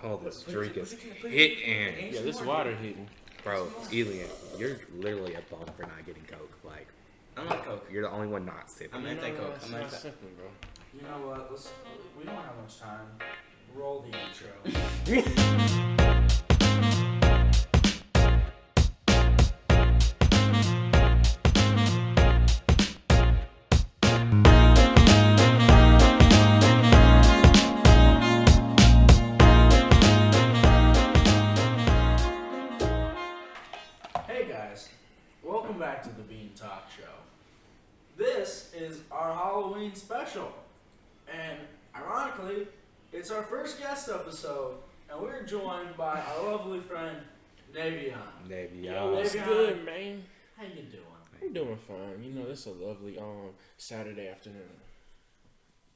Oh, this streak is hitting. Yeah, this water hitting. Bro, Elian, you're literally a bum for not getting Coke. Like, I'm not Coke. you're the only one not sipping. I'm anti-Coke. It's I'm not anti- simple, bro. You know what? We don't have much time. Roll the intro. Hey guys, welcome back to the Bean Talk Show. This is our Halloween special, and ironically, it's our first guest episode, and we're joined by our lovely friend Navion. Navion. What's Navion. good, man? How you doing? I'm doing fine. You know, it's a lovely Saturday afternoon.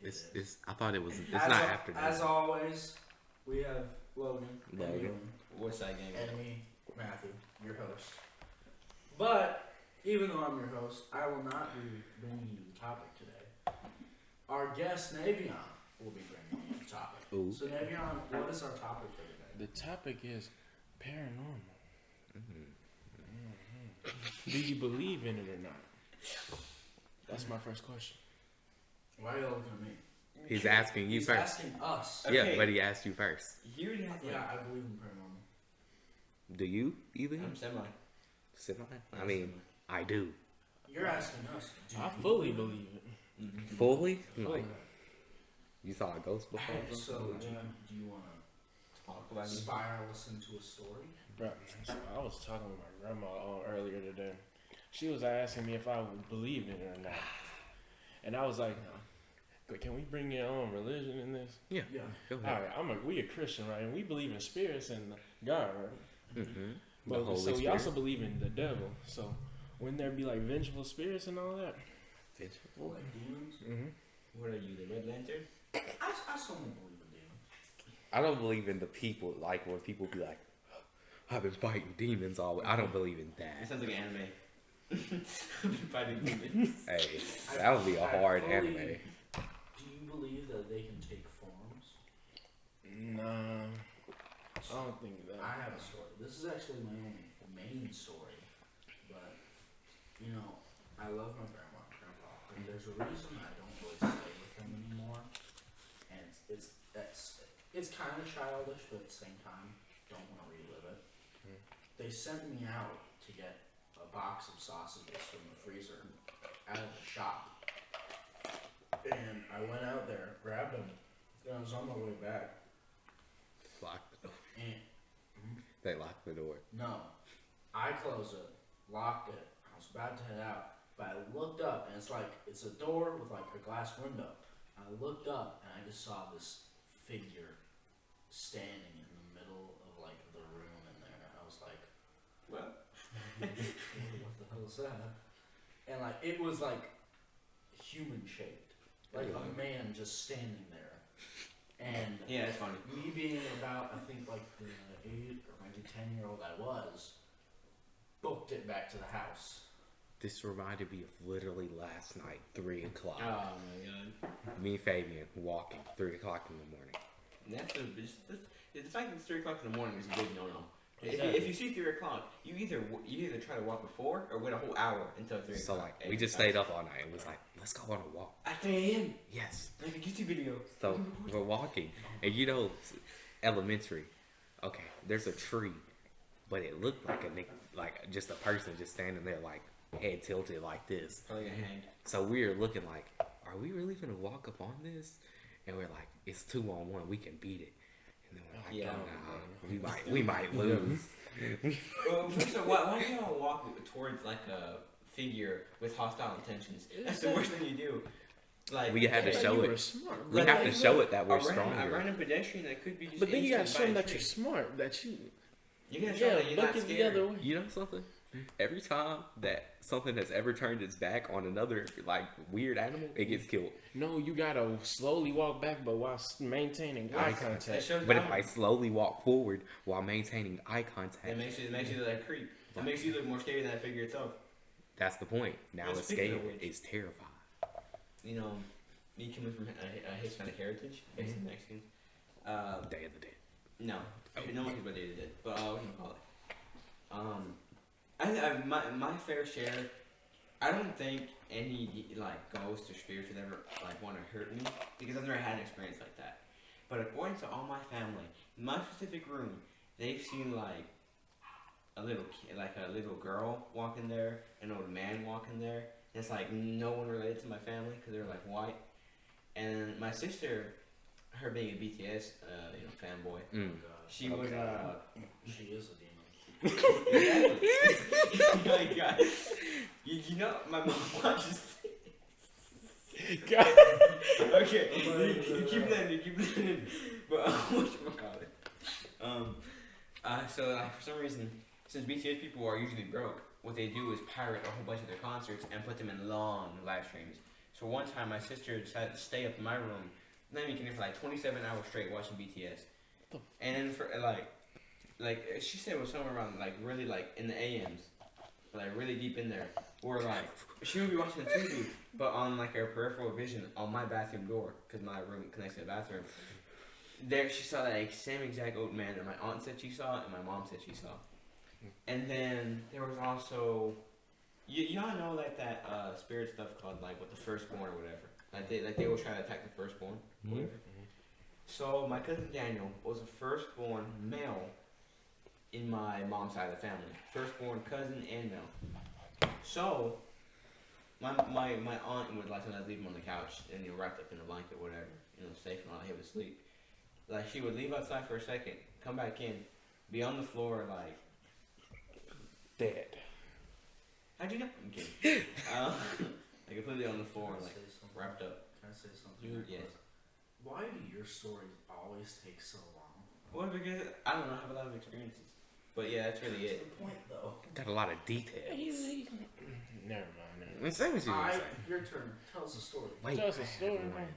It's I thought it was. It's As not al- afternoon. As always, we have Logan, and Logan. you, What's that game? and me, Matthew, your host. But even though I'm your host, I will not be bringing you the topic today. Our guest Navion will be bringing you the topic. Ooh. So Navion, what is our topic for today? The topic is paranormal. Mm-hmm. Do you believe in it or not? That's my first question. Why are you looking at me? He's asking you He's first. asking us. Yeah, Okay. but he asked you first. You already have Yeah, I believe in paranormal. Do you, Elian? I'm semi. Semi? I mean, I do. You're asking us. Do I you fully believe it. Fully? Fully. Like, you saw a ghost before? So, do you want Talk to about it. spiral us into a story? Bro, I was talking with my grandma earlier today. She was asking me if I would believe in it or not. And I was like, can we bring your own religion in this? Yeah. Yeah. Go All ahead. right, we a Christian, right? And we believe in spirits and God, right? Mm-hmm. But Holy so we Spirit. also believe in the devil. So wouldn't there be like vengeful spirits and all that? Like demons? Mm-hmm. What are you, the Red Lantern? I still don't believe in demons. I don't believe in the people, like when people be like, I've been fighting demons all. I don't believe in It that. sounds like an anime. I've been fighting demons. Hey, that would be a I hard fully- anime. Do you believe that they can take forms? Nah, I don't think that. I have a story. This is actually my only main story, but you know, I love my grandma and grandpa, and there's a reason I don't really stay with them anymore, and it's kind of childish, but at the same time, don't want to relive it. They sent me out to get a box of sausages from the freezer out of the shop, and I went out there, grabbed them, and I was on my way back, Lock the door. and They locked the door. no. I closed it, locked it. I was about to head out, but I looked up, and it's a door with like a glass window. I looked up, and I just saw this figure standing in the middle of like the room in there. I was like, What? what the hell is that? And like it was like human shaped, like a man just standing there. And Yeah, that's funny. me being about, I think, like the 8 or maybe 10-year-old I was, booked it back to the house. This reminded me of literally last night, 3 o'clock. Oh my god. Me and Fabian walking, 3 o'clock in the morning. The fact that it's 3 o'clock in the morning is a big no-no. Exactly. If you see 3 o'clock, you either try to walk before or wait a whole hour until 3 So o'clock. like, we just stayed up all night and was like, let's go on a walk. At 3 a.m. Yes. Like a YouTube video. So we're walking, and you know, elementary. Okay, there's a tree, but it looked like like just a person just standing there, like head tilted like this. Probably a hand. So we were looking like, are we really gonna walk up on this? And we're like, it's 2-on-1, we can beat it. And then we're like, Yeah. nah, we might lose. First of all, why do y'all walk towards like a figure with hostile intentions? That's the worst thing you do. Like We had to Like, show you it. were smart, We bro. have to show it that we're a stronger. random pedestrian that could be just. But then you gotta injured show them by a that you're tree. smart, that you You gotta show that you're not looking the scared. other way. You know something? Every time that something has ever turned its back on another like weird animal, it gets killed. No, you gotta slowly walk back, but while maintaining eye That contact. shows But if down. I slowly walk forward while maintaining eye contact, It makes you look like a creep. It makes you look more scary than that figure itself. that's the point. Now Well, it's speaking of scared. which- It's terrified. You know, me coming from a Hispanic heritage, based in Mexicans. Day of the Dead. No, no one cares about Day of the Dead. But what can you call it? My fair share. I don't think any like ghosts or spirits would ever like want to hurt me because I've never had an experience like that. But according to all my family, in my specific room, they've seen like a little kid, like a little girl walk in there, an old man walk in there. And it's like no one related to my family because they're like white. And my sister, her being a BTS, fanboy, she was She is a demon. Exactly. Oh my God. You know, my mom watches. Okay, you keep that in. But whatchamacallit? So for some reason, since BTS people are usually broke, what they do is pirate a whole bunch of their concerts and put them in long live streams. So one time, my sister decided to stay up in my room, not even kidding, for like 27 hours straight watching BTS, and then for like she said it was somewhere around like really like in the AMs, like really deep in there, or like she would be watching the TV, but on like her peripheral vision on my bathroom door, because my room connects to the bathroom. There she saw that like, same exact old man that my aunt said she saw and my mom said she saw. And then there was also, y'all know like that spirit stuff called like what the firstborn or whatever. Like they always try to attack the firstborn, whatever. So my cousin Daniel was a firstborn male in my mom's side of the family. Firstborn cousin and male. So my aunt would like sometimes leave him on the couch and wrapped up in a blanket, whatever, safe and all. He would sleep. Like she would leave outside for a second, come back in, be on the floor like Dead. how'd you know? I'm kidding. Like completely on the floor, Can I like say something? wrapped up. Can I say something? Yes. Why do your stories always take so long? Well, because I don't know, I have a lot of experiences. But yeah, that's really To it. the point, though. Got a lot of details. Never mind. Say what you gonna say. Your turn. Tell us a story. Wait. Tell us a story, man.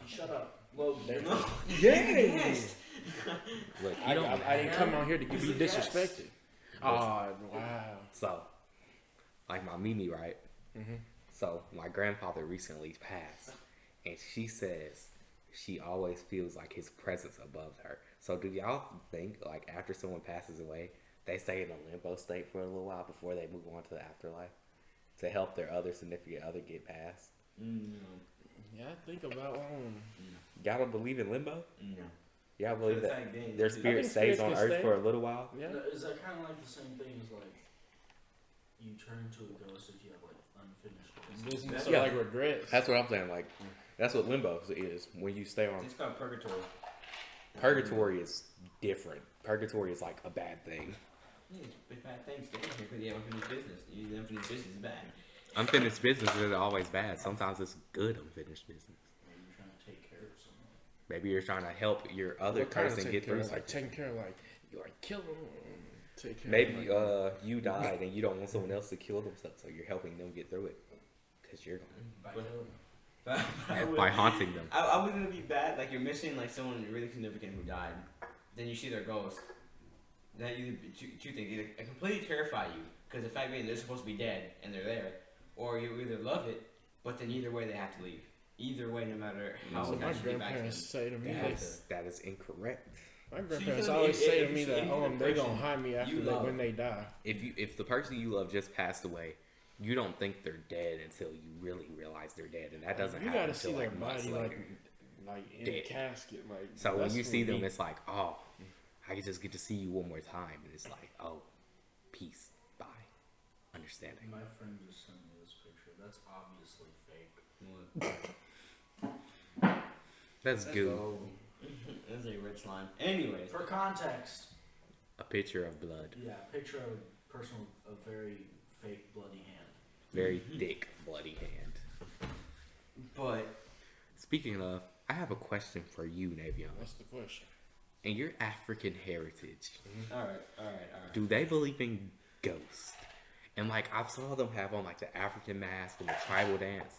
Shut up. Well, No. Yes. Look, I didn't come out here to be disrespected. Oh, wow. So, like my Mimi, right? Mhm. So my grandfather recently passed, and she says she always feels like his presence above her. So do y'all think like after someone passes away, they stay in a limbo state for a little while before they move on to the afterlife to help their other significant other get past? No. Yeah, I think about Y'all don't believe in limbo? No. Y'all For believe the that fact being, their dude, spirit think stays spirits on can Earth stay. for a little while? yeah. is that kind of like the same thing as like you turn into a ghost if you have like unfinished business? Business Yeah. or like regrets. That's what I'm saying. Like, that's what limbo is. When you stay on it's called purgatory. purgatory is different. Purgatory is like a bad thing. Yeah, it's bad things to here because you have unfinished business. You unfinished business is bad. Unfinished business isn't always bad. Sometimes it's good unfinished business. Maybe you're trying to take care of someone. Maybe you're trying to help your other What kind of person take get care through of, like something. taking care of like you like kill them. Take care. Maybe of, like, you died and you don't want someone else to kill themselves, so you're helping them get through it because you're By But- killing them. But by haunting them. I wouldn't be bad. Like you're missing like someone really significant who died. Then you see their ghost. That either two things: either it completely terrify you because the fact being they're supposed to be dead and they're there, or you either love it, but then either way they have to leave. Either way, no matter how so my nice you get back to them. grandparents say to me, That is incorrect. my you grandparents feel me? always say If to me you that see the they gonna person hide me after you love. when they die. If the person you love just passed away, you don't think they're dead until you really realize they're dead, and that doesn't You happen gotta see until their like months body later. like in Dead. a casket. Like So when that's you for see them, me. it's like, oh, I just get to see you one more time, and it's like, oh, peace, bye, understanding. My friend just sent me this picture. That's obviously fake. That's good. So, that's a red slime. Anyways, For context, A picture of blood, yeah, picture of a person with a very fake bloody hand. very thick, bloody hand. but Speaking of, I have a question for you, Navion. What's the question? In your African heritage, all right. do they believe in ghosts? And like I saw them have on like the African mask and the tribal dance.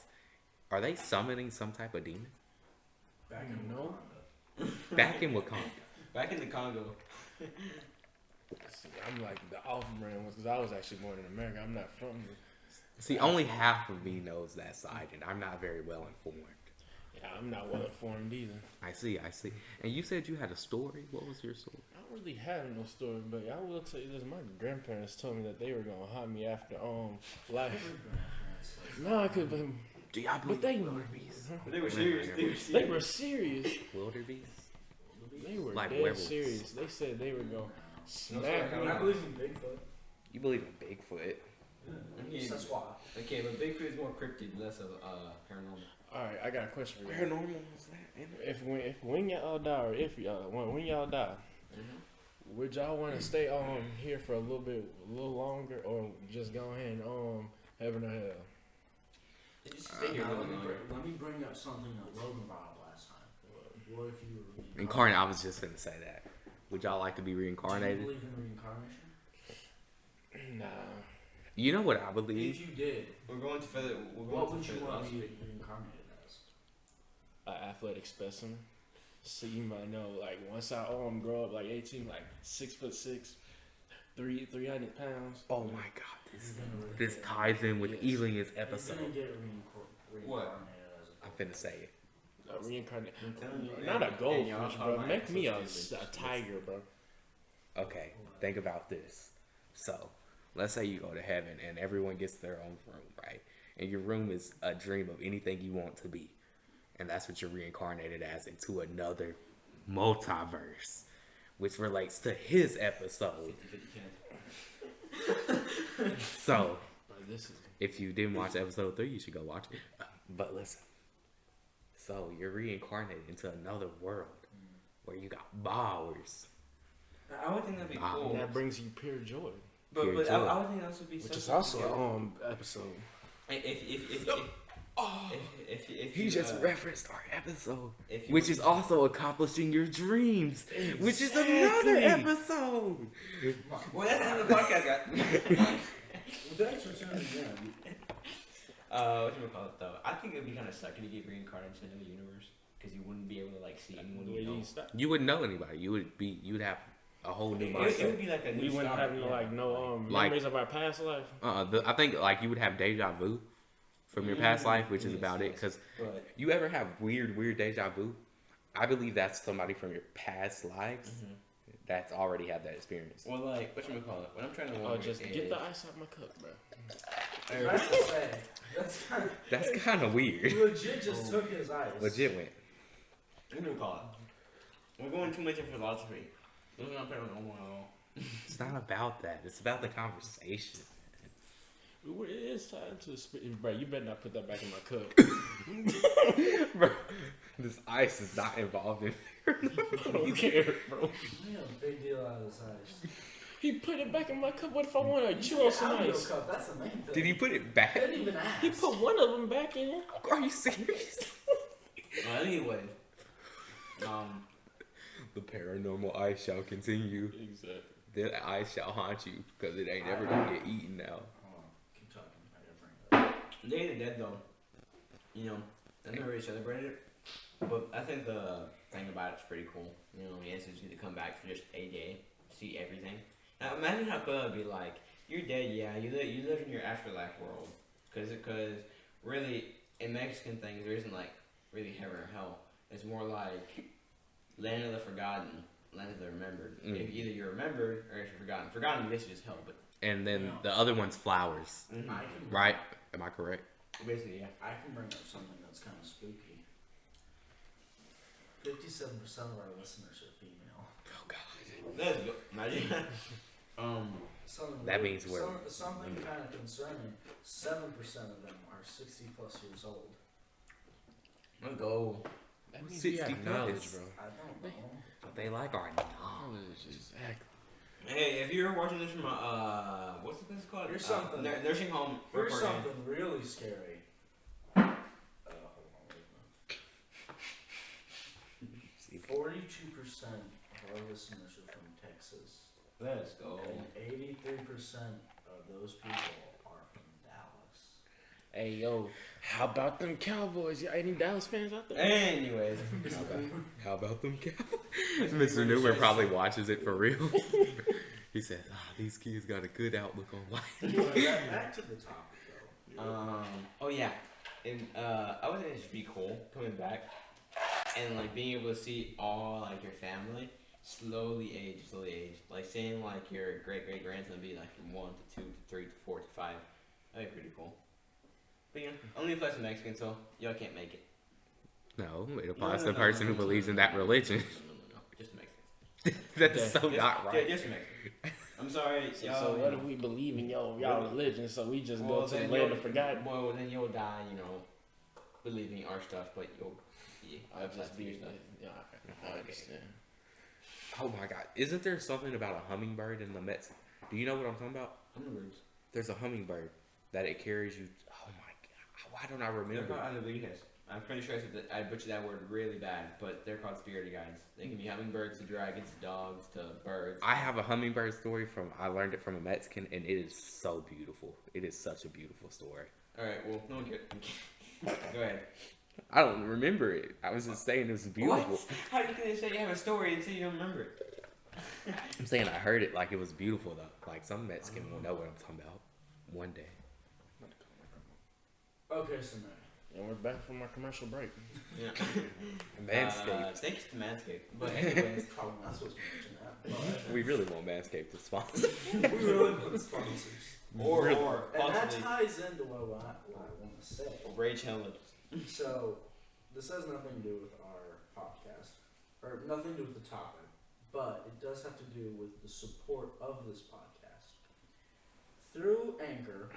Are they summoning some type of demon? Back in No. Wakanda. Back in Wakanda. Back in the Congo. See, I'm like the off-brand ones because I was actually born in America. I'm not from. See, only half of me knows that side, and I'm not very well informed. Yeah, I'm not well informed either. I see. And you said you had a story. What was your story? I don't really have no story, but I will tell you this: my grandparents told me that they were gonna hunt me after life. Nah, cause Do y'all but they were They were serious. they were serious. wildebeest? They were Like dead werewolves. serious. They said they were gonna smack I me. I believe in Bigfoot. You believe in Bigfoot? Yeah. That's why. Okay, but Bigfoot is more cryptid, less of paranormal. All right, I got a question for you. Paranormal is that? If when y'all die, or if y'all when y'all die, would y'all want to stay here for a little longer, or just go ahead and heaven or hell? Just stay here a Now, little longer. let me bring up something that Logan brought up last time. What if you were Incarnate. I was just gonna say that. Would y'all like to be Do you reincarnated? believe in reincarnation? Nah. You know what I If believe? you did, We're going to Philly. We're what going would to you want to be philosophy. reincarnated as? An athletic specimen. So you might know, like once I grow up like 18, like 6'6", 300 pounds. Oh my God! This You're gonna this get- ties in with Yes. Elian's You're episode. gonna get reincarnated as I'm finna say it. Reincarnate. I'm telling you, Not a and goldfish, y'all- bro. my Make me a episode's stupid. tiger, bro. Okay, think about this. So, let's say you go to heaven and everyone gets their own room, right? And your room is a dream of anything you want to be. And that's what you're reincarnated as into another multiverse, which relates to his episode. 50-50 chance. So, Like, this is if you didn't watch episode 3, you should go watch it. But listen. So, you're reincarnated into another world where you got powers. I would think that'd be Ah, cool. that brings you pure joy, But Pure I joy. would think that would be which such is a also skill. episode. If He you, just referenced our episode, if you which is also accomplishing your dreams, which is another Exactly. episode. Well, that's the end of the podcast, guys. Well, thanks for tuning in. Whatchamacallit, though? I think it'd be kind of sucky to get reincarnated into another universe because you wouldn't be able to like see anyone The you way know. you stop. You wouldn't know anybody. You'd have a whole new It mindset. would be like a new We wouldn't start, have no yeah. Like- memories of our past life. I think like you would have deja vu from your past life, which is Yes, about it. yes. Because But you ever have weird deja vu? I believe that's somebody from your past lives that's already had that experience. well, like whatchamacallit? What I'm trying to Oh, wonder just is, get the ice out my cup, bro. That's to say, that's kind of, That's kind of weird. he legit just took his ice. Legit went. whatchamacallit? We're going too much in philosophy. This is not paranormal at all. It's not about that. It's about the conversation. It is time to spit, bro. You better not put that back in my cup. Bro, this ice is not involved in. I don't care, bro. He made a big deal out of his ice. He put it back in my cup. What if I want to chew on some Out of your ice? cup, that's the main thing. Did he put it He back? didn't even ask. He put one of them back in. Are you serious? Well, anyway, The paranormal ice shall continue. Exactly. The ice shall haunt you because it ain't ever gonna get eaten now. Hold on, keep talking. I gotta bring it up. Day of the Dead though, you know, I've never really celebrated it, but I think the thing about it's pretty cool. You know, the answer is to come back for just a day, see everything. Now imagine how cool it'd be. Like you're dead, yeah, you live in your afterlife world, because really in Mexican things there isn't like really heaven or hell. It's more like land of the forgotten, land of the remembered. Mm. If either you're remembered or if you're forgotten. Forgotten basically is hell, but And then Yeah. the other one's flowers, I can, right? Am I correct? basically yeah. I can bring up something that's kind of spooky. 57% of our listeners are female. Oh God. Let's go. Imagine. Something That really- means we're- something kind of concerning. 7% of them are 60+ years old. Let's go. That means 60 we have plus. knowledge, bro. I don't know. But they like our knowledge. Knowledge, exactly. Hey, if you're watching this from what's the place called? Here's something. Nursing home. Here's report. something really scary. Hold on, wait a minute. 42% of our listeners are from Texas, Let's go. and 83% of those people are from Dallas. Hey, yo, how about them Cowboys? You any Dallas fans out there? Anyways, How about them Cowboys? Mr. Newman probably watches it for real. He says, these kids got a good outlook on life. But back to the topic though. oh yeah, And I would think it'd just be cool coming back and like being able to see all like your family slowly age. Like seeing like your great grandson be like from 1 to 2 to 3 to 4 to 5. That'd be pretty cool. But yeah, only applies to Mexicans, so y'all can't make it. No, it applies No, to the person who no, believes in that religion. No. Just Mexicans. That is Yeah, so Just- not right. Yeah, just Mexicans. I'm sorry, So, y'all. so what if we believe in y'all religion? So we just go to the then land you'll- of forgotten. Well, then you'll die, believing our stuff, but you'll I'll apply just to be your stuff. yeah, I understand. Oh my god. Isn't there something about a hummingbird in the Mets? Do you know what I'm talking about? Hummingbirds. There's a hummingbird that it carries you. Oh my god. Why don't I They're remember? called anubitas. I'm pretty sure I said that I butchered that word really bad, but they're called spirity guides. They can be hummingbirds to dragons to dogs to birds. I have a hummingbird story I learned it from a Mexican, and it is so beautiful. It is such a beautiful story. Alright, well, no one cares. Go ahead. I don't remember it. I was just saying it was beautiful. What? How are you going to say you have a story until you don't remember it? I'm saying I heard it like it was beautiful though. Like some Mexican will know what I'm talking about one day. Okay, so now. And we're back from our commercial break. Yeah. Manscaped. Thanks to Manscaped. But anyways, Probably not supposed to mention that. We really want Manscaped to sponsor. But we really want sponsors. or And that possibly ties into what I want to say. Rage Helmet. So, this has nothing to do with our podcast, or nothing to do with the topic, but it does have to do with the support of this podcast. Through Anchor,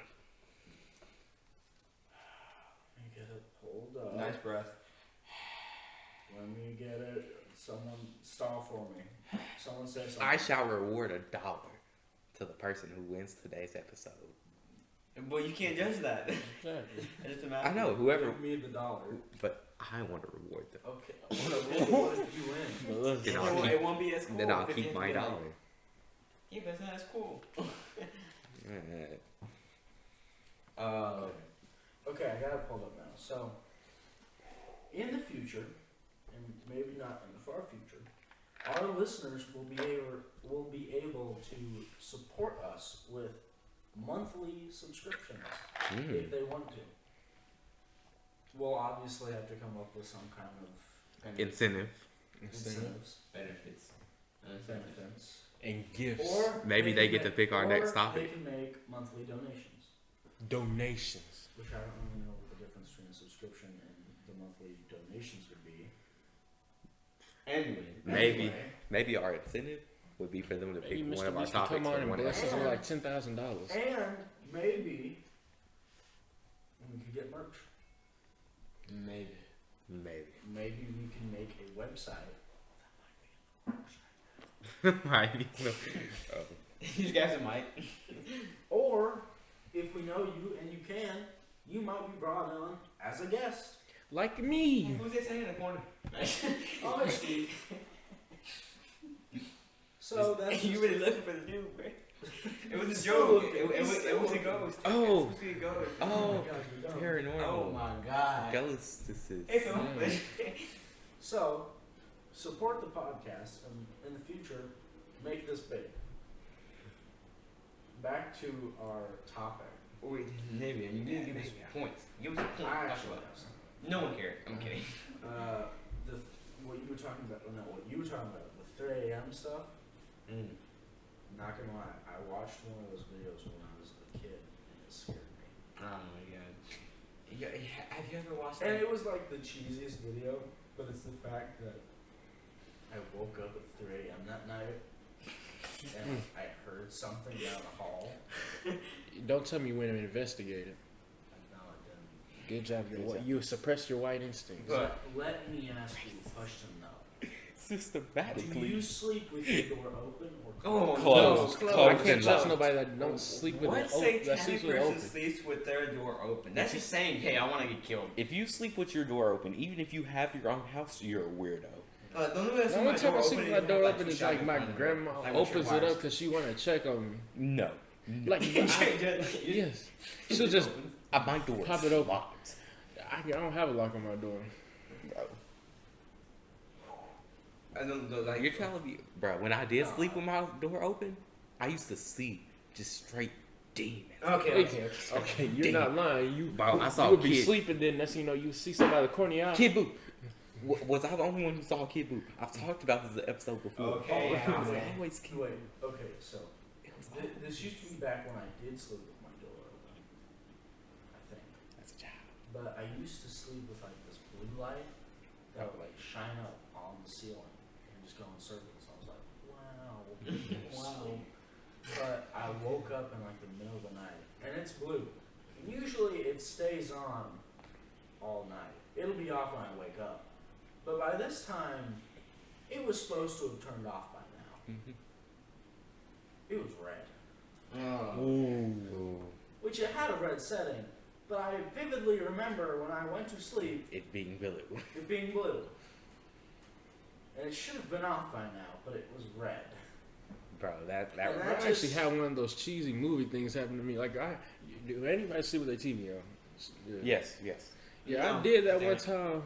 let me get it pulled up. Nice breath. Let me get it. Someone stall for me. Someone say something. I shall reward $1 to the person who wins today's episode. Well, you can't judge that. Exactly. It's just a I matter. know whoever, Give me the $1. but I want to reward them. Okay. What if you win? But look, Then It I'll won't- keep- it won't be as cool. Then I'll because you keep have to my be like, dollar. Yeah, but it's not as cool. Uh, Okay, I got it pulled up now. So, in the future, and maybe not in the far future, our listeners will be able to support us with monthly subscriptions if they want to. We'll obviously have to come up with some kind of incentive. incentives, Benefits. benefits, and gifts, or Maybe they can get to make- pick our or next topic. They can make monthly donations, donations. which I don't really know what the difference between a subscription and the monthly donations would be. Anyway. Maybe our incentive would be for them to Maybe pick one Mr. of our Beast can topics come on for and one bless us episode. with like $10,000. And maybe we could get merch. Maybe. Maybe. Maybe we can make a website. Right. No. Oh. These guys are Mike. Or, if we know you and you can, you might be brought on as a guest. Like me. Who's that saying in the corner? Honestly. So that's you just- really looking for the dude, bro. It was a Still joke. looking. It was Still a looking. ghost. Oh. It was supposed to be a ghost. Oh Oh, my gosh, we don't. paranormal. Oh my god. Ghostesses. It's open. So, support the podcast and in the future, make this big. Back to our topic. Wait, Navy, you need to give us points. Give us a point. I That's actually what. have some. No one cared. I'm kidding. What you were talking about, what you were talking about, the 3 a.m. stuff, not gonna lie, I watched one of those videos when I was a kid and it scared me. Oh my god. Yeah, have you ever watched And that? it was like the cheesiest video, but it's the fact that I woke up at 3 a.m. that night and I heard something down the hall. Don't tell me you went and investigated. No, I didn't. Good job. Good job. You suppress your white instincts. But- Let me ask you a question though. Do Systematically. you sleep with your door open or Oh, Closed. no, I Closed can't and trust locked. nobody that don't sleep with What it open. That sleeps satanic with it person open. sleeps with their door open? That's just saying, hey, I want to get killed. If you sleep with your door open, even if you have your own house, you're a weirdo. The only way I The see only my time door I sleep open with my is door like open two is like shotguns my behind me. grandma Like with opens it wires. up because she want to check on me. No. Like, yes. She'll just My door pop is it open. locked. I don't have a lock on my door. Bro. I don't like. You're telling me, bro, when I did sleep with my door open, I used to see just straight demons. Okay, you're not lying. You, Bro, I saw you would be Kid- sleeping, then next thing you know, you see somebody with a corny eye. Kid Boo. Was I the only one who saw Kid Boo? I've talked about this in the episode before. Okay, It was wait. always Kid Boo. Wait, okay, so It was this used to be back when I did sleep with my door open. I think. That's a child. But I used to sleep with like this blue light that would like shine up on the ceiling and just go in circles. I was like, wow, wow. But I woke up in like the middle of the night and it's blue. Usually it stays on all night. It'll be off when I wake up. But by this time, it was supposed to have turned off by now. Mm-hmm. It was red, Oh. Ooh. which it had a red setting. But I vividly remember when I went to sleep, It being Billy. it being blue. And it should have been off by now, but it was red. Bro, that And I that actually just- had one of those cheesy movie things happen to me. Like, do anybody sleep with their TV on? Yes. Yeah, No. I did that Damn one it. time.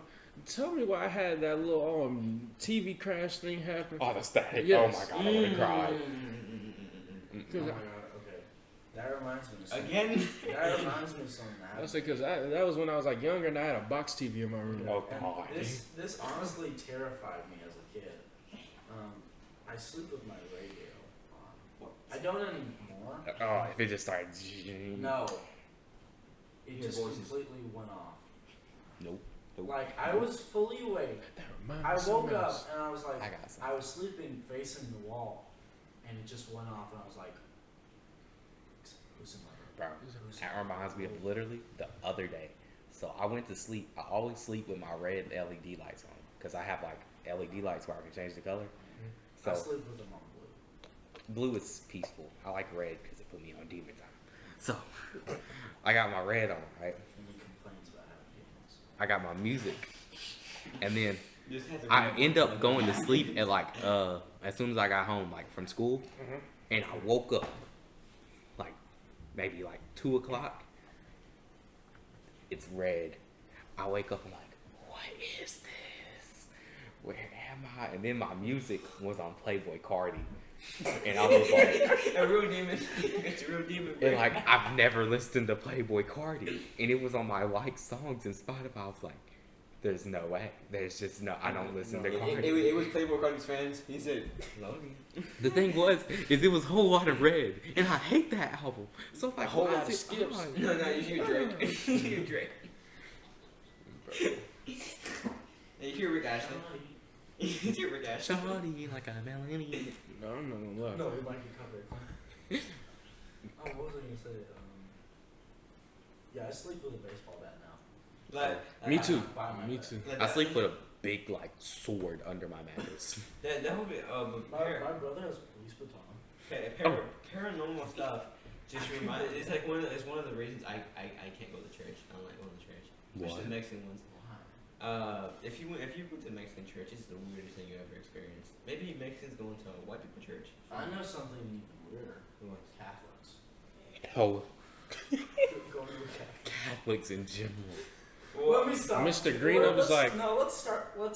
Tell me why I had that little TV crash thing happen. Oh, the static. Yes. Oh my god, I would have cried. Oh my god, okay. That reminds me of something. Again? That reminds me of something that I happened. say because that was when I was like younger and I had a box TV in my room. Oh, And God. this honestly terrified me as a kid. I sleep with my radio on. I don't anymore. Oh, if it just started. No. It Hear just voices. completely went off. Nope. Like, I was fully awake. That reminds me I of something woke up else. and I was like, I got some. I was sleeping facing the wall. And it just went off and I was like, who's in my room? Bro, that reminds me of literally the other day. So I went to sleep. I always sleep with my red LED lights on because I have like LED lights where I can change the color. I So sleep with them on blue. blue is peaceful. I like red because it put me on demon time. So I got my red on, right? And he complains about having demons. I got my music, and then This has a I red end one. up going to sleep at like as soon as I got home, like from school, and I woke up like maybe like 2 o'clock. It's red. I wake up and like, what is this? Where am I? And then my music was on Playboy Cardi, and I was like, A real demon. It's a real demon. and like I've never listened to Playboy Cardi, and it was on my like songs in Spotify. I was like, there's no way. There's just no. I don't listen to Cardi. It was Playboy Cardi's fans. He said, love you. The thing was, is it was a whole lot of red, and I hate that album. So I'm like, A whole why lot is of it skips. on? No, you hear Drake. You hear Drake. And you hear Rick Ashley. You hear Rick Ashley. Shawty like a melody. No, I'm not gonna lie. No, it might be covered. What was I gonna say? Yeah, I sleep with a baseball bat now. Me too. By my Me bed. too. I sleep with a big like sword under my mattress. That whole bit My brother has a police baton. paranormal stuff just reminds. It's like one of the reasons I can't go to church. I don't like going to church. Especially the Mexican ones. Why? If you go to a Mexican church, it's the weirdest thing you ever experienced. Maybe Mexicans going to a white people church. I know something even weirder. What? Catholics. Oh, Going to a Catholic. Catholics in general. Let me stop. Mr. Greenup is like- No, let's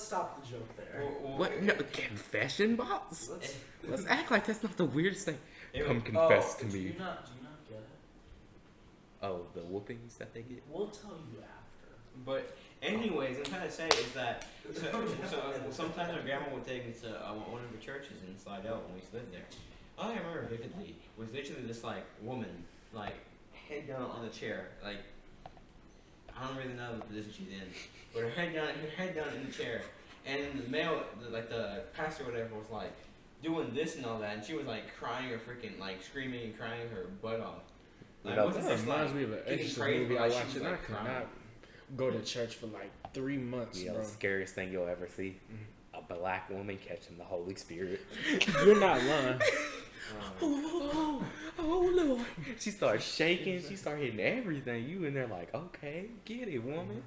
stop the joke there. What? No, confession box? Let's. Let's act like that's not the weirdest thing. It Come was- confess to Do me. you not get it? Oh, the whoopings that they get. We'll tell you after. But anyways, I'm trying to say is that so sometimes my grandma would take me to one of the churches in Slidell when we lived there. All I remember vividly was literally this like woman, like head down on the chair, like I don't really know the position she's in, but her head down in the chair, and the male, the pastor or whatever was like doing this and all that, and she was like crying or freaking like screaming and crying her butt off. Like, That wasn't That just, reminds like, me of an getting exorcist praised, movie but, I like, she watched, was, and I like, could crying. not go to church for like 3 months, Yeah, bro. the scariest thing you'll ever see. A black woman catching the Holy Spirit. You're not lying. Oh, Lord. She starts shaking. She starts hitting everything. You in there like, okay, get it, woman.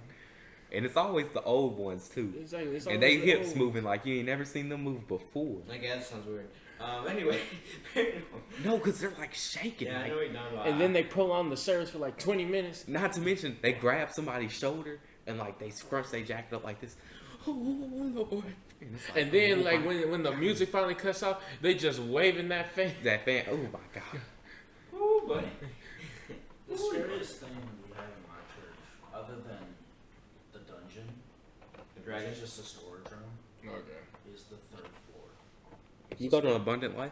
And it's always the old ones, too. Exactly. It's And they always the hips old- moving like you ain't never seen them move before. I guess that sounds weird. Anyway, No, because they're like shaking. yeah, I like, know what you're talking about. And then they prolong the service for like 20 minutes. not to mention, they grab somebody's shoulder and like they scrunch their jacket up like this. Oh, Lord. And, it's And then oh, like my- when the music finally cuts off, they just waving that fan. that fan, oh my God. Ooh, boy. scariest thing we have in my church, other than the dungeon, The which dragon. is just a storage room, Okay. is the 3rd floor. You go to Abundant Life?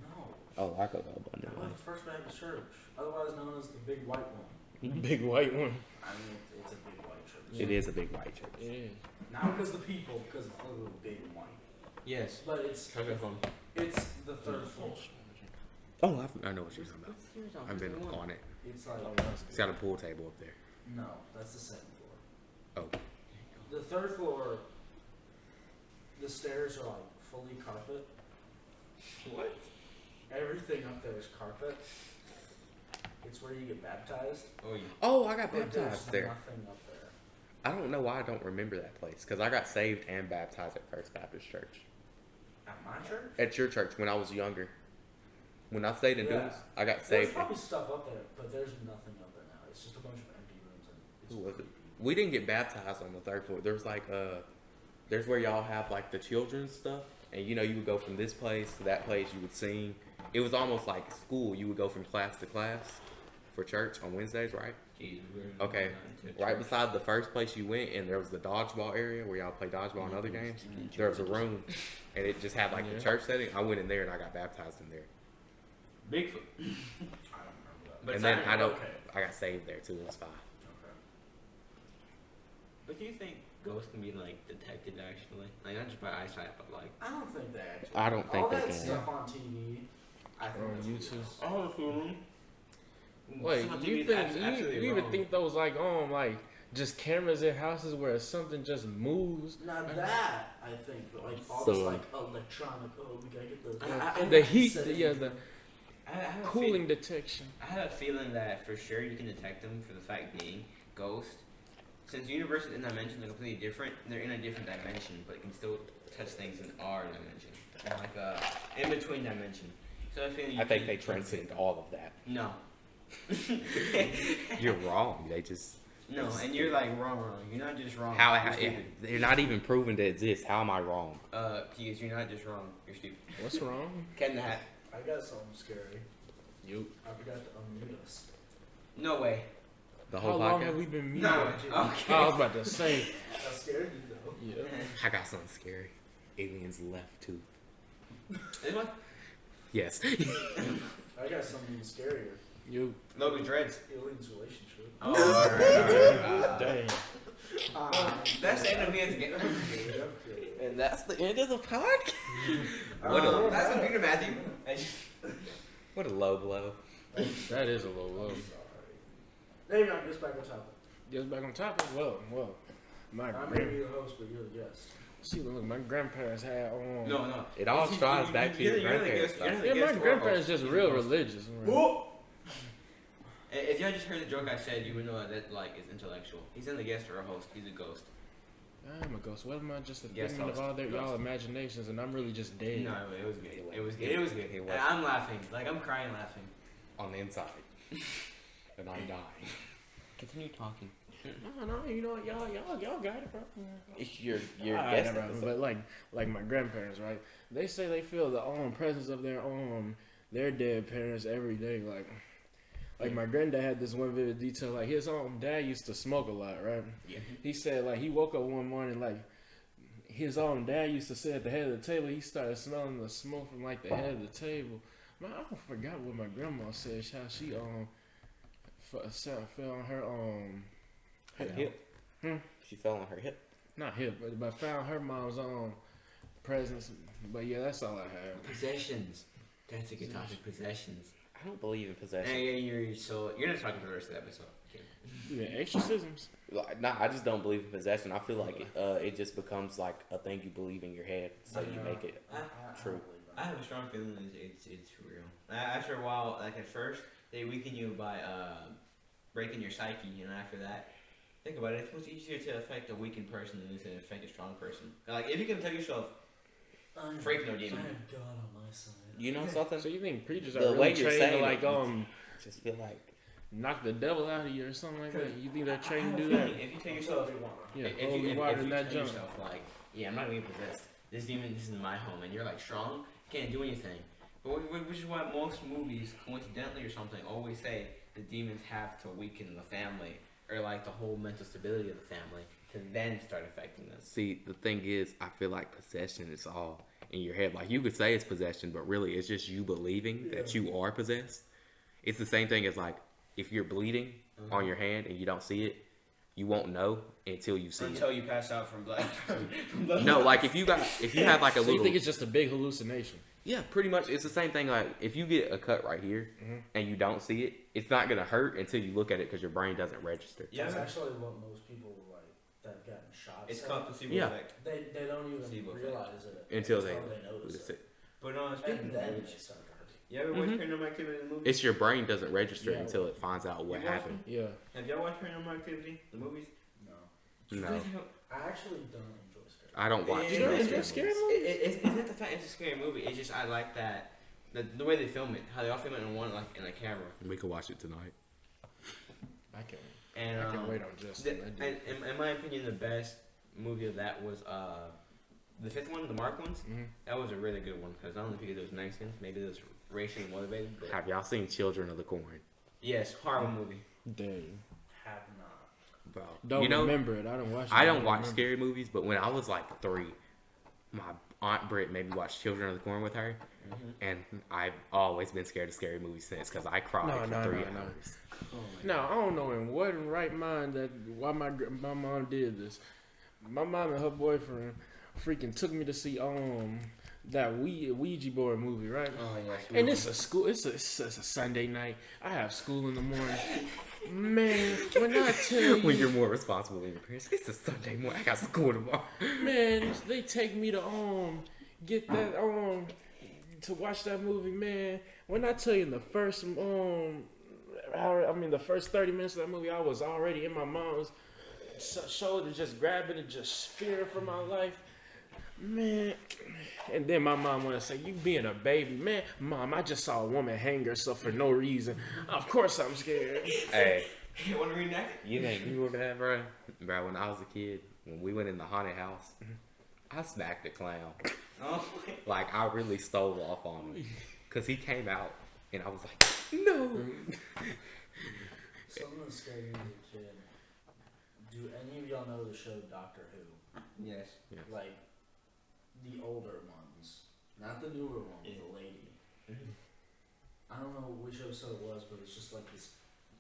No, Oh, I go to I Abundant go to Life. the First Baptist Church, otherwise known as the Big White One. Big white one. I mean, it's a big white church. It is a big white church. It is. Not because of the people, because of the big and white. Yes. But it's Telephone. it's the 3rd floor. Oh, I know what you're talking about. I've been on it. It's like It's got a pool table up there. no, that's the 2nd floor. Oh, The 3rd floor, the stairs are like fully carpet. What? Everything up there is carpet. It's where you get baptized. Oh, yeah. oh, I got But there's baptized there. nothing up there. I don't know why I don't remember that place because I got saved and baptized at First Baptist Church. At my church? At your church when I was younger. When I stayed in Yeah. Dunes, I got There's saved. probably stuff up there, but there's nothing up there now. It's just a bunch of empty rooms. And it's Who was it? We didn't get baptized on the 3rd floor. There was like there's where y'all have like the children's stuff, and you know you would go from this place to that place. You would sing. It was almost like school. You would go from class to class for church on Wednesdays, right? Jeez, Okay. Right beside the first place you went, and there was the dodgeball area where y'all play dodgeball and other games. There was a room, and it just had like the Yeah. church setting. I went in there and I got baptized in there, Bigfoot. I don't remember that. But and then Simon, I don't. okay. I got saved there too. It was fine. Okay. But do you think ghosts can be like detected actually? Like not just by eyesight, but like I don't think they actually. I don't think all they that can. stuff on TV. I think On that's YouTube. BS. oh, food. Wait, you think you even think those like just cameras in houses where something just moves? Now that I think, but like all So- this like electronic. Oh, we gotta get the The heat, setting. the I have a cooling detection. I have a feeling that for sure you can detect them for the fact being ghosts. Since universes and dimensions are completely different, they're in a different dimension, but can still touch things in our dimension, or like a in between dimension. So I feel I think they transcend all of that. No. You're wrong. They just No, and you're like wrong. You're not just wrong. how You're stupid. they're not even proven to exist. How am I wrong? Because you're not just wrong. You're stupid. What's wrong? Ken the Hat. I got something scary. You. I forgot to unmute us. No way. The How whole long podcast. have we been muted? No. I Okay. was about to say. That scared you though. Yeah. I got something scary. Aliens left too. This one? Yes. I got something even scarier. You. Logan Dreads. Aliens relationship. Oh, alright. Dang. That's the end of me as a game. And that's the end of the podcast. That's computer Matthew. What a low blow. That is a low low. Maybe I'm just back on topic. Just back on topic. Well. My I may grand. be the host, but you're the guest. See, look, my grandparents had No. It all You- ties you- back to you're your the grandparents. guest- you're the Yeah, guest my or grandparents host. just You're real the host. religious. Whoa! If y'all just heard the joke I said, you would know that like is intellectual. He's in the guest or a host. He's a ghost. I'm a ghost. What am I just a Yes, figment of host. all y'all Ghost. imaginations, and I'm really just dead? No, it was good. It was good. It was good. It was. And I'm laughing. Like I'm crying laughing. On the inside. And I'm dying. Continue talking. No, you know, y'all got it, bro. It's your Alright, guest bro, episode. but like my grandparents, right? They say they feel the presence of their dead parents every day. Like my granddad had this one vivid detail. Like his dad used to smoke a lot, right? Yeah. He said like he woke up one morning like his dad used to sit at the head of the table. He started smelling the smoke from like the head of the table. Man, I forgot what my grandma said. How she fell on her Her hip. Hmm? She fell on her hip. not hip, but found her mom's presence. But yeah, that's all I have. Possessions. That's a good topic. Possessions. I don't believe in possession. And you're not talking for the rest of the episode. Okay. Yeah, exorcisms. Like, nah, I just don't believe in possession. I feel like it just becomes like a thing you believe in your head, so you make it true. I have a strong feeling that it's real. After a while, like at first, they weaken you by breaking your psyche, and after that, think about it. It's much easier to affect a weakened person than it is to affect a strong person. Like if you can tell yourself, "Freak no demon." I have God on my side. You know something? So you think preachers The are way really you're trained to saying like it, just feel like knock the devil out of you or something like that? You think they're I trained have to a do that? feeling If you tell yourself, Yeah, if holy you, water if in you that tell junk. yourself like, "Yeah, I'm not gonna be possessed. This demon, this is my home," and you're like strong, can't do anything. But which is why most movies, coincidentally or something, always say the demons have to weaken the family or like the whole mental stability of the family to then start affecting us. See, the thing is, I feel like possession is all in your head. Like, you could say it's possession, but really it's just you believing that you are possessed. It's the same thing as, like, if you're bleeding on your hand and you don't see it, you won't know until you see Until it. you pass out from blood. From blood. No, like, if you have, like, a So you little... think it's just a big hallucination? Yeah, pretty much. It's the same thing. Like, if you get a cut right here and you don't see it, it's not going to hurt until you look at it because your brain doesn't register. Yeah, That's man. actually what most people like that have gotten shot. It's say. called placebo Yeah. effect. They don't even Placebo effect. realize it Until they notice notice it. it. But And speaking then of they which, start hurting. you ever watch Paranormal Activity the movie? It's your brain doesn't register Yeah. until it finds out what You watched happened. Yeah. Have y'all watched Paranormal Activity the movies? No, No, I actually don't enjoy scary. I don't watch You don't those enjoy movies. scary movies? It's not the fact it's a scary movie. It's just I like that the way they film it, how they all film it in one like in a camera. We could watch it tonight. I can't. And I can wait on Justin. and in my opinion, the best movie of that was the fifth one, the Mark ones. Mhm. That was a really good one because not only because it was Mexicans, maybe it was racially motivated. But Have y'all seen Children of the Corn? yes, horrible movie. Dang. Have not. Bro, Don't you know, remember it. I don't watch it. I don't watch remember. scary movies, but when I was like 3, my aunt Britt made me watch Children of the Corn with her, and I've always been scared of scary movies since because I cried No, for no, 3 no, no. hours. No, I don't know in what right mind that why my mom did this. My mom and her boyfriend freaking took me to see that Ouija board movie, right? Oh yes. And it's a school. It's a Sunday night. I have school in the morning. Man, when I tell When you're you, more responsible than your parents, it's a Sunday morning. I got school tomorrow. man, they take me to get that to watch that movie, man. When I tell you in the first hour, I mean the first 30 minutes of that movie, I was already in my mom's shoulder, just grabbing and just fearing for my life, man. And then my mom want to say, "You being a baby, man, mom. I just saw a woman hang herself for no reason. Of course I'm scared." Hey, You want to reenact it? you think you remember that, bro? Bro, when I was a kid, when we went in the haunted house, I smacked a clown. Oh. Like, I really stole off on him. Because he came out, and I was like, no. Something that scared me as a kid. Do any of y'all know the show Doctor Who? Yes. Like the older ones, not the newer one with the lady. I don't know which episode it was, but it's just like this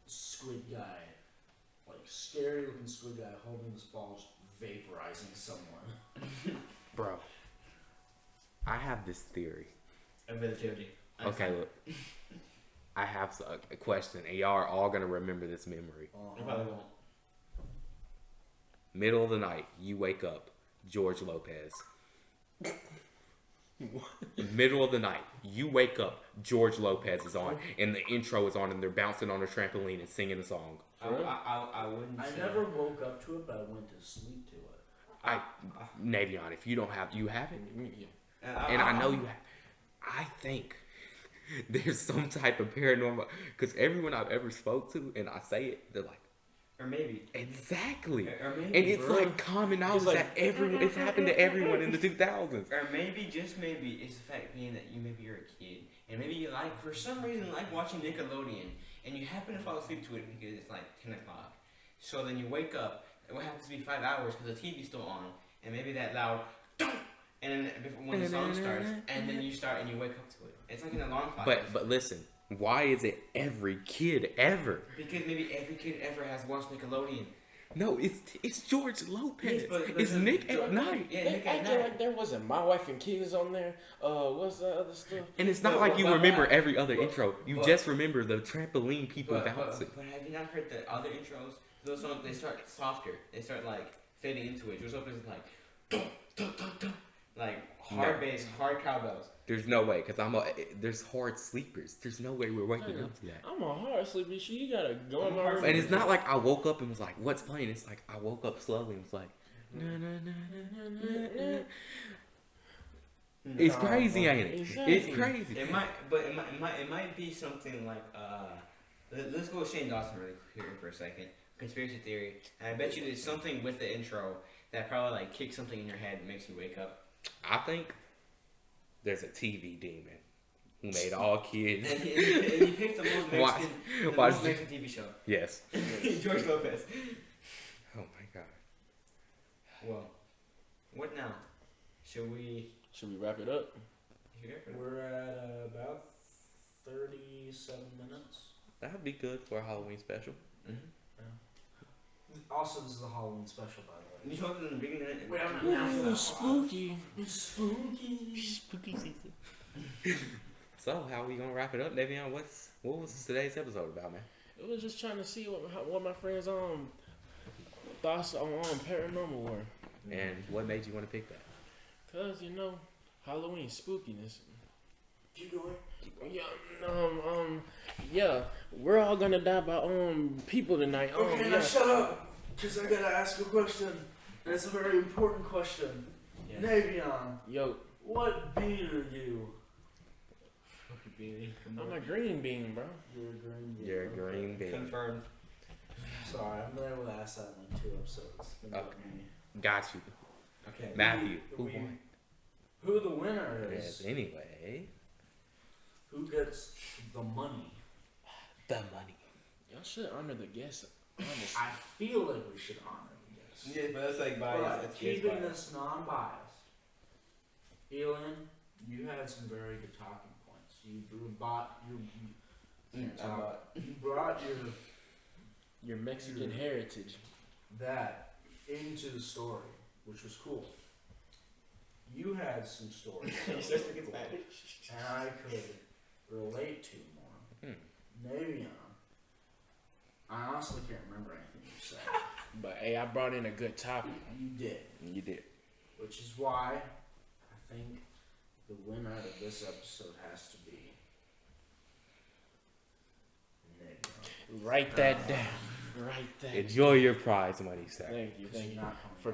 squid guy, like scary looking squid guy holding this ball, just vaporizing someone. Bro, I have this theory. Of relativity. Okay, look. I have a question, and y'all are all going to remember this memory. I probably won't. Middle of the night, you wake up, George Lopez. Middle of the night, you wake up, George Lopez is on, and the intro is on, and they're bouncing on a trampoline and singing a song. I wouldn't. I say- never woke up to it, but I went to sleep to it. Navion, if you don't have, you have it, Yeah. and I know you have. I think there's some type of paranormal, because everyone I've ever spoke to, and I say it, they're like, Or maybe. exactly. Or maybe. And it's bro. like common knowledge like- that it's happened to everyone in the 2000s. Or maybe, just maybe, it's the fact being that you're a kid, and maybe you like, for some reason, like watching Nickelodeon, and you happen to fall asleep to it because it's like 10 o'clock. So then you wake up, and what happens to be 5 hours because the TV's still on, and maybe that loud, and then when the song starts, and then you start and you wake up to it. It's like an alarm clock. But listen, why is it every kid ever? Because maybe every kid ever has watched Nickelodeon. No, it's George Lopez. Yes, but it's the- Nick at Night. Yeah, They Nick at acted Night. like there wasn't My Wife and Kids on there. What's the other stuff? And it's not But- like you but- remember every other intro. You but- just remember the trampoline people But bouncing. have you not heard the other intros? Those songs, they start softer. They start like fading into it. George Lopez is like, dum, dum, dum, dum. Like hard No. bass, hard cowbells. There's no way, because there's hard sleepers. There's no way we're waking up to that. I'm a hard sleeper. You gotta go in my room. And it's not like I woke up and was like, what's playing? It's like I woke up slowly and was like, na, na, na, na, na, na. It's crazy, ain't it? Exactly. It's crazy. It might be something like let's go with Shane Dawson really quick here for a second. Conspiracy theory. And I bet you there's something with the intro that probably like kicks something in your head and makes you wake up. I think there's a TV demon who made all kids. And he picked the most Watch- Mexican, the watch most the- Mexican TV show. Yes. George Lopez. Oh my god. Well, what now? Should we? Should we wrap it up? We're at about 37 minutes. That'd be good for a Halloween special. Also, this is a Halloween special, by the way. You told them in the beginning. We haven't Ooh, announced that. spooky. It's spooky. Spooky season. So how we gonna wrap it up, Davion? What was today's episode about, man? It was just trying to see what my friends' thoughts on paranormal were. And what made you want to pick that? Cause Halloween spookiness. Keep going. Yeah, yeah, we're all gonna die by people tonight. Okay, yeah. now shut up, cause I gotta ask a question. And it's a very important question. Yeah. Navion, Yo, what bean are you? I'm a green bean, bro. You're a green bean. You're a Okay. green bean. Confirmed. Sorry, I've been able to ask that in like 2 episodes. It's been about Okay. me. Got you. Okay. Matthew. We- Who won? Who the winner is? Yes. Anyway, Who gets the money? the money. Y'all should honor the guests. Honestly. I feel like we should honor the guest. Yeah, but that's like bias. But That's keeping bias. this non-biased, Elian, you had some very good talking points. You brought your you brought Your Mexican heritage. that into the story, which was cool. You had some stories Your that sister were gets cool, mad. and I could relate to more. Navion, I honestly can't remember anything you said. But hey, I brought in a good topic. You did, You did. which is why I think the winner of this episode has to be Navion. Write that down. Write that. Enjoy your prize money, sir. Thank you. Because Thank you're you. not coming For-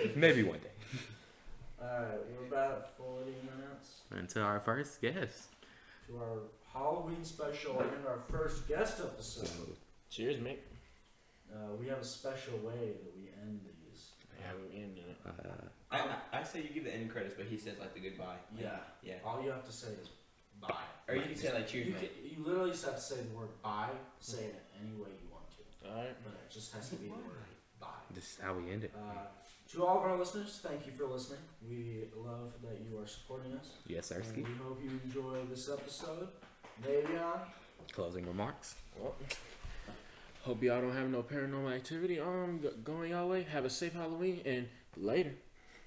back. Maybe one day. Alright, we're about at 40 minutes Until our first guest. to our Halloween special and our first guest episode. Cheers, mate. We have a special way that we end these. Yeah, we ended it. I say you give the end credits, but he says like the goodbye. Yeah. Yeah. All you have to say is bye. Or you can say like cheers, You, man. you literally just have to say the word bye, say it any way you want to. Alright. But it just has to be the word bye. This is how we end it. To all of our listeners, thank you for listening. We love that you are supporting us. Yes, sir. And we hope you enjoy this episode. Davion, Closing remarks. Well, hope y'all don't have no paranormal activity going y'all way. Have a safe Halloween and later.